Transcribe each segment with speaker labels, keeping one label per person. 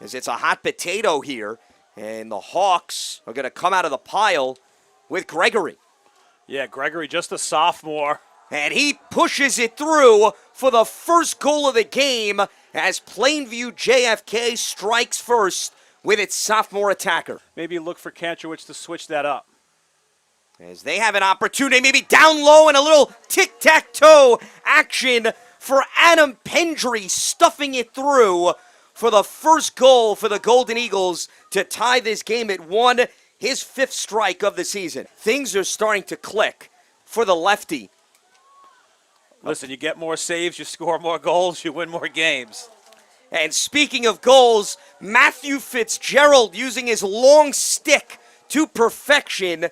Speaker 1: as it's a hot potato here, and the Hawks are going to come out of the pile with Gregory.
Speaker 2: Yeah, Gregory, just a sophomore.
Speaker 1: And he pushes it through for the first goal of the game as Plainview JFK strikes first with its sophomore attacker.
Speaker 2: Maybe look for Kantrowicz to switch that up.
Speaker 1: As they have an opportunity, maybe down low and a little tic-tac-toe action for Adam Pendry, stuffing it through for the first goal for the Golden Eagles to tie this game at 1, his 5th strike of the season. Things are starting to click for the lefty.
Speaker 2: Listen, you get more saves, you score more goals, you win more games.
Speaker 1: And speaking of goals, Matthew Fitzgerald using his long stick to perfection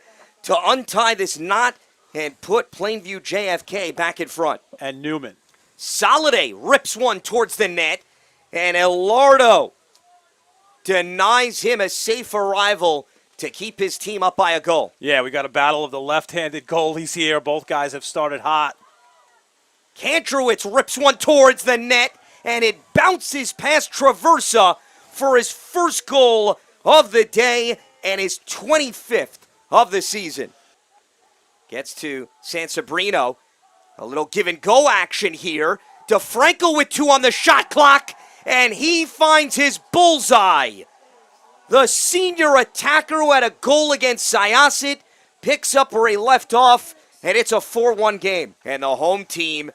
Speaker 1: to untie this knot and put Plainview JFK back in front.
Speaker 2: And Newman.
Speaker 1: Soliday rips one towards the net, and Elardo denies him a safe arrival to keep his team up by a goal.
Speaker 2: Yeah, we got a battle of the left-handed goalies here. Both guys have started hot.
Speaker 1: Kantrowicz rips one towards the net, and it bounces past Traversa for his first goal of the day and his 25th of the season. Gets to San Sabrino. A little give-and-go action here. DeFranco with 2 on the shot clock, and he finds his bullseye. The senior attacker who had a goal against Syosset picks up where he left off, and it's a 4-1 game. And the home team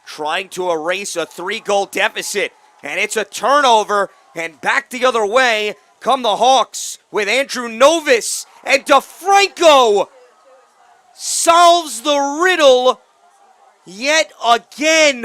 Speaker 1: trying to erase a 3-goal deficit, and it's a turnover, and back the other way come the Hawks with Andrew Novis, and DeFranco solves the riddle yet again.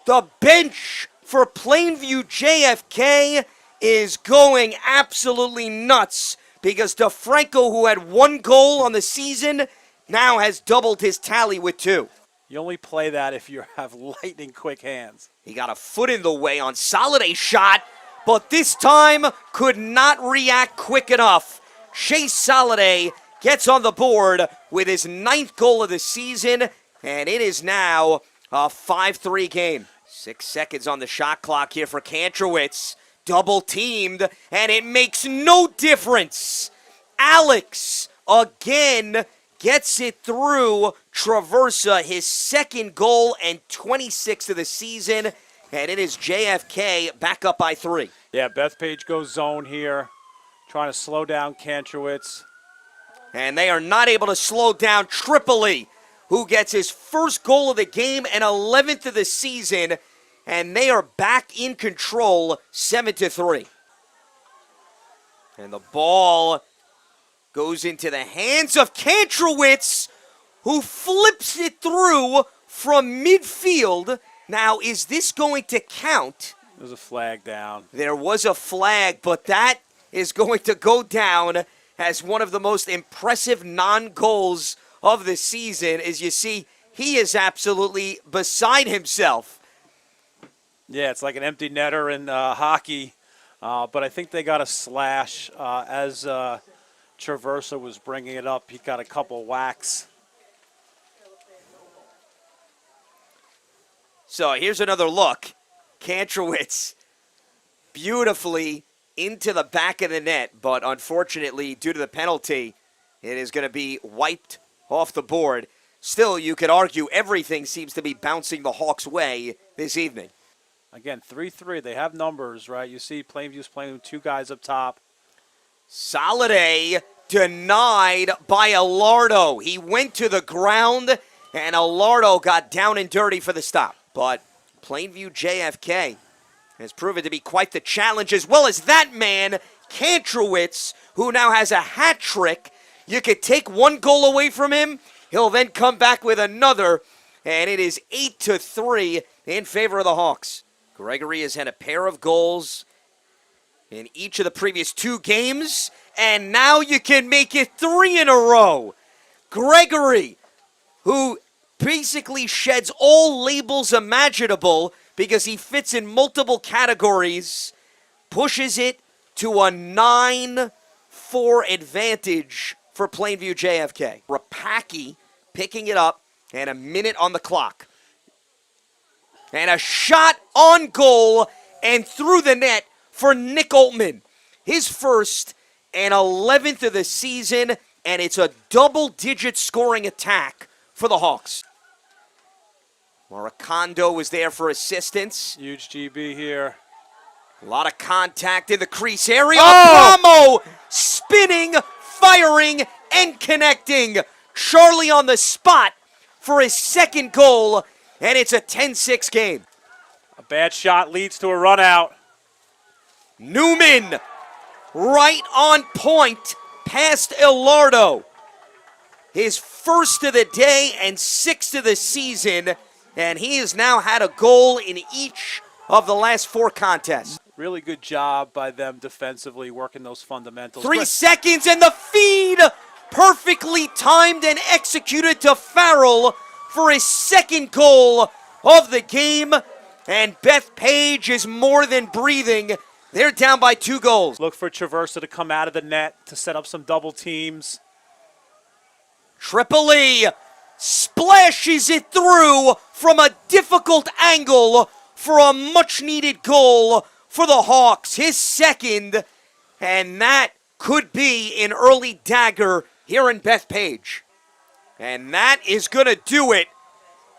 Speaker 1: The bench for Plainview JFK is going absolutely nuts because DeFranco, who had 1 goal on the season, now has doubled his tally with 2.
Speaker 2: You only play that if you have lightning quick hands.
Speaker 1: He got a foot in the way on Soliday's shot, but this time could not react quick enough. Chase Soliday gets on the board with his 9th goal of the season, and it is now a 5-3 game. 6 seconds on the shot clock here for Kantrowicz. Double teamed, and it makes no difference. Alex again gets it through Traversa, his 2nd goal and 26th of the season, and it is JFK back up by 3.
Speaker 2: Yeah, Bethpage goes zone here, trying to slow down Kantrowicz.
Speaker 1: And they are not able to slow down Tripoli, who gets his 1st goal of the game and 11th of the season, and they are back in control, 7-3. And the ball goes into the hands of Kantrowicz, who flips it through from midfield. Now, is this going to count?
Speaker 2: There's a flag down.
Speaker 1: There was a flag, but that is going to go down as one of the most impressive non-goals of the season. As you see, he is absolutely beside himself.
Speaker 2: Yeah, it's like an empty netter in hockey, but I think they got a slash as Traversa was bringing it up. He got a couple whacks.
Speaker 1: So here's another look. Kantrowicz beautifully into the back of the net, but unfortunately, due to the penalty, it is going to be wiped off the board. Still, you could argue everything seems to be bouncing the Hawks' way this evening.
Speaker 2: Again, 3-3. They have numbers, right? You see Plainview's playing with 2 guys up top.
Speaker 1: Soliday denied by Elardo. He went to the ground, and Elardo got down and dirty for the stop. But Plainview JFK has proven to be quite the challenge, as well as that man, Kantrowicz, who now has a hat trick. You could take 1 goal away from him. He'll then come back with another, and it is 8-3 in favor of the Hawks. Gregory has had a pair of goals in each of the previous 2 games, and now you can make it 3 in a row. Gregory, who basically sheds all labels imaginable because he fits in multiple categories, pushes it to a 9-4 advantage for Plainview JFK. Rapaki picking it up, and a minute on the clock. And a shot on goal and through the net for Nick Oltmann. His first and 11th of the season, and it's a double-digit scoring attack for the Hawks. Maracondo was there for assistance.
Speaker 2: Huge GB here.
Speaker 1: A lot of contact in the crease area.
Speaker 2: Oh!
Speaker 1: Bramo spinning, firing, and connecting. Charlie on the spot for his second goal, and it's a 10-6 game.
Speaker 2: A bad shot leads to a run out.
Speaker 1: Newman right on point past Ilardo. His first of the day and sixth of the season, and he has now had a goal in each of the last 4 contests.
Speaker 2: Really good job by them defensively, working those fundamentals.
Speaker 1: 3 seconds, and the feed perfectly timed and executed to Farrell for his second goal of the game. And Bethpage is more than breathing. They're down by 2 goals.
Speaker 2: Look for Traversa to come out of the net to set up some double teams.
Speaker 1: Tripoli splashes it through from a difficult angle for a much-needed goal for the Hawks, his second, and that could be an early dagger here in Bethpage. And that is going to do it.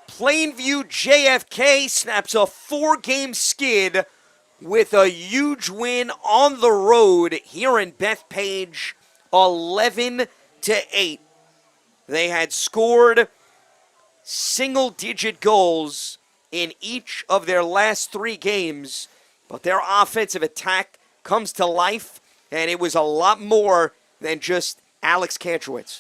Speaker 1: Plainview JFK snaps a 4-game skid with a huge win on the road here in Bethpage, 11-8. They had scored single-digit goals in each of their last 3 games, but their offensive attack comes to life, and it was a lot more than just Alex Kantrowitz.